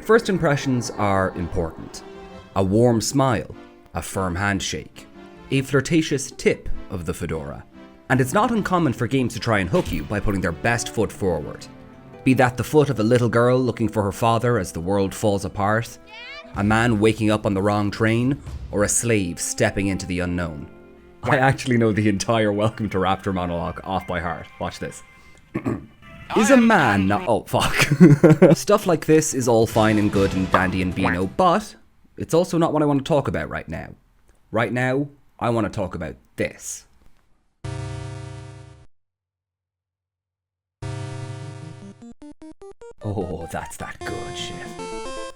First impressions are important. A warm smile, a firm handshake, a flirtatious tip of the fedora. And it's not uncommon for games to try and hook you by putting their best foot forward. Be that the foot of a little girl looking for her father as the world falls apart, a man waking up on the wrong train, or a slave stepping into the unknown. I actually know the entire Welcome to Rapture monologue off by heart. Watch this. Is a man not— oh, fuck. Stuff like this is all fine and good and dandy and beano, but it's also not what I want to talk about right now. Right now, I want to talk about this. Oh, that's that good shit.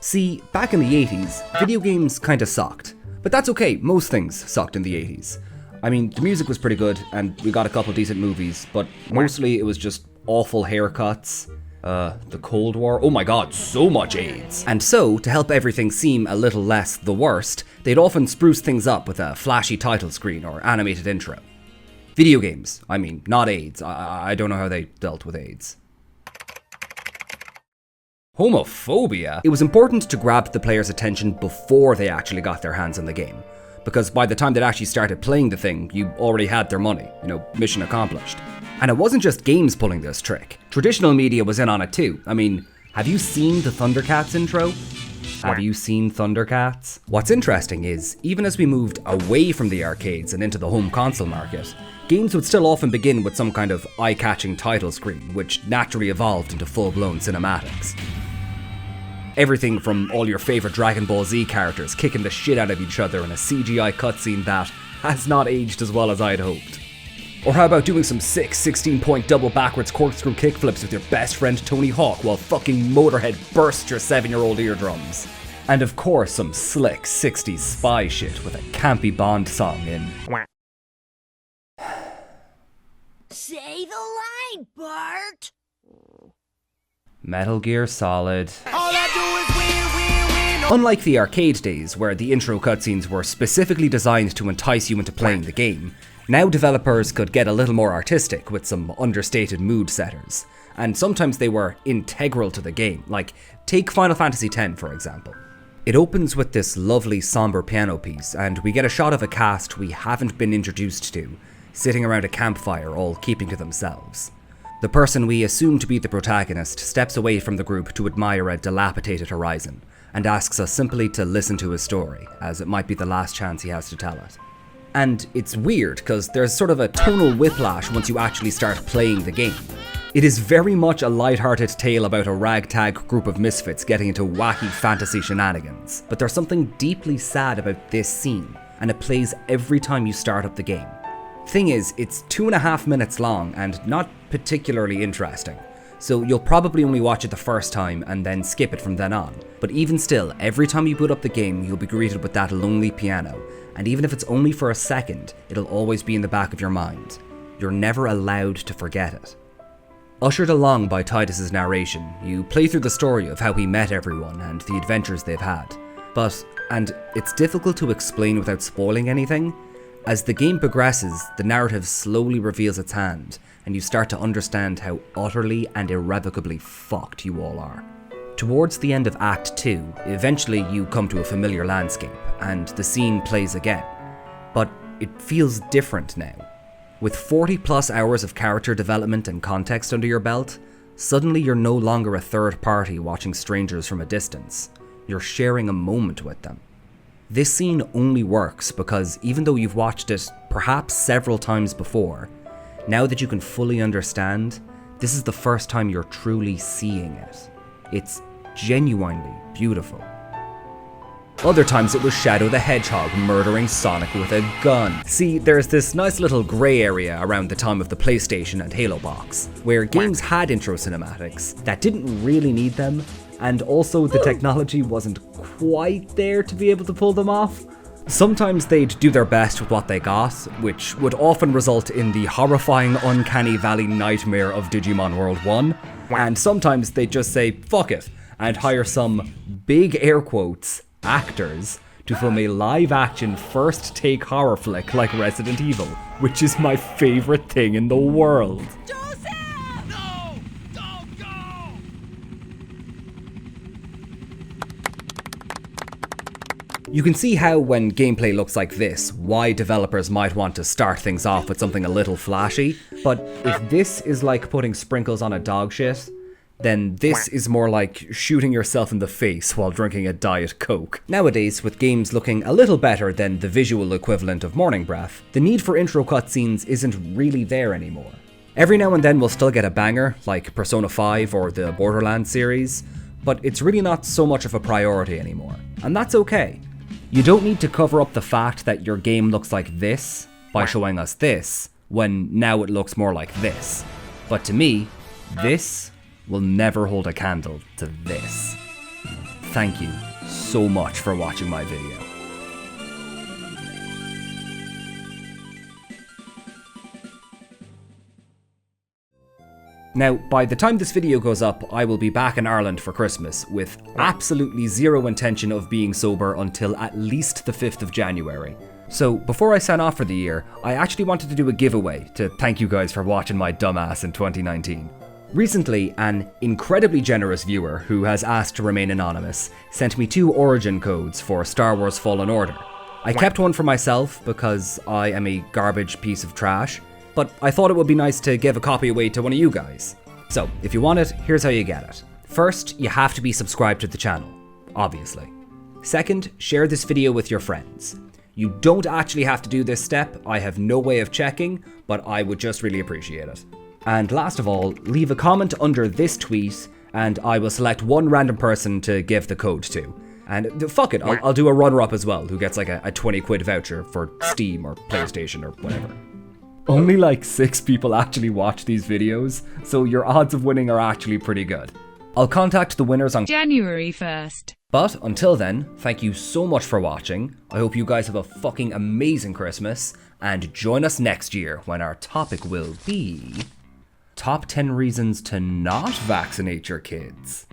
See, back in the 80s, video games kinda sucked. But that's okay, most things sucked in the 80s. I mean, the music was pretty good, and we got a couple decent movies, but mostly it was just awful haircuts, the Cold War, oh my god, so much AIDS. And so, to help everything seem a little less the worst, they'd often spruce things up with a flashy title screen or animated intro. Video games, I mean, not AIDS. I don't know how they dealt with AIDS. Homophobia. It was important to grab the player's attention before they actually got their hands on the game, because by the time they'd actually started playing the thing, you already had their money, mission accomplished. And it wasn't just games pulling this trick. Traditional media was in on it too. I mean, have you seen the Thundercats intro? Have you seen Thundercats? What's interesting is, even as we moved away from the arcades and into the home console market, games would still often begin with some kind of eye-catching title screen, which naturally evolved into full-blown cinematics. Everything from all your favourite Dragon Ball Z characters kicking the shit out of each other in a CGI cutscene that has not aged as well as I'd hoped. Or how about doing some sick 16-point double backwards corkscrew kickflips with your best friend Tony Hawk while fucking Motorhead burst your 7-year-old eardrums? And of course some slick 60s spy shit with a campy Bond song in... Say the line, Bart! Metal Gear Solid. Unlike the arcade days, where the intro cutscenes were specifically designed to entice you into playing the game, now developers could get a little more artistic with some understated mood setters. And sometimes they were integral to the game, like take Final Fantasy X for example. It opens with this lovely somber piano piece, and we get a shot of a cast we haven't been introduced to, sitting around a campfire all keeping to themselves. The person we assume to be the protagonist steps away from the group to admire a dilapidated horizon, and asks us simply to listen to his story, as it might be the last chance he has to tell it. And it's weird, because there's sort of a tonal whiplash once you actually start playing the game. It is very much a light-hearted tale about a ragtag group of misfits getting into wacky fantasy shenanigans, but there's something deeply sad about this scene, and it plays every time you start up the game. Thing is, it's 2.5 minutes long and not particularly interesting, so you'll probably only watch it the first time and then skip it from then on. But even still, every time you boot up the game, you'll be greeted with that lonely piano, and even if it's only for a second, it'll always be in the back of your mind. You're never allowed to forget it. Ushered along by Titus's narration, you play through the story of how he met everyone and the adventures they've had. And it's difficult to explain without spoiling anything, as the game progresses, the narrative slowly reveals its hand, and you start to understand how utterly and irrevocably fucked you all are. Towards the end of Act 2, eventually you come to a familiar landscape, and the scene plays again. But it feels different now. With 40 plus hours of character development and context under your belt, suddenly you're no longer a third party watching strangers from a distance. You're sharing a moment with them. This scene only works because even though you've watched it perhaps several times before, now that you can fully understand, this is the first time you're truly seeing it. It's genuinely beautiful. Other times it was Shadow the Hedgehog murdering Sonic with a gun. See, there's this nice little grey area around the time of the PlayStation and Halo box, where games had intro cinematics that didn't really need them, and also the technology wasn't quite there to be able to pull them off. Sometimes they'd do their best with what they got, which would often result in the horrifying Uncanny Valley nightmare of Digimon World 1, and sometimes they'd just say, fuck it, and hire some big air quotes actors to film a live-action first-take horror flick like Resident Evil, which is my favourite thing in the world. Joseph! No! Don't go! You can see how when gameplay looks like this, why developers might want to start things off with something a little flashy, but if this is like putting sprinkles on a dog shit, then this is more like shooting yourself in the face while drinking a Diet Coke. Nowadays, with games looking a little better than the visual equivalent of Morning Breath, the need for intro cutscenes isn't really there anymore. Every now and then we'll still get a banger, like Persona 5 or the Borderlands series, but it's really not so much of a priority anymore, and that's okay. You don't need to cover up the fact that your game looks like this by showing us this, when now it looks more like this. But to me, this will never hold a candle to this. Thank you so much for watching my video. Now, by the time this video goes up, I will be back in Ireland for Christmas, with absolutely zero intention of being sober until at least the 5th of January. So, before I sign off for the year, I actually wanted to do a giveaway to thank you guys for watching my dumbass in 2019. Recently, an incredibly generous viewer who has asked to remain anonymous sent me 2 origin codes for Star Wars Fallen Order. I kept one for myself because I am a garbage piece of trash, but I thought it would be nice to give a copy away to one of you guys. So, if you want it, here's how you get it. First, you have to be subscribed to the channel, obviously. Second, share this video with your friends. You don't actually have to do this step, I have no way of checking, but I would just really appreciate it. And last of all, leave a comment under this tweet, and I will select one random person to give the code to. And fuck it, I'll do a runner-up as well, who gets like a 20 quid voucher for Steam or PlayStation or whatever. Only like 6 people actually watch these videos, so your odds of winning are actually pretty good. I'll contact the winners on January 1st. But until then, thank you so much for watching. I hope you guys have a fucking amazing Christmas, and join us next year when our topic will be Top 10 Reasons to Not Vaccinate Your Kids.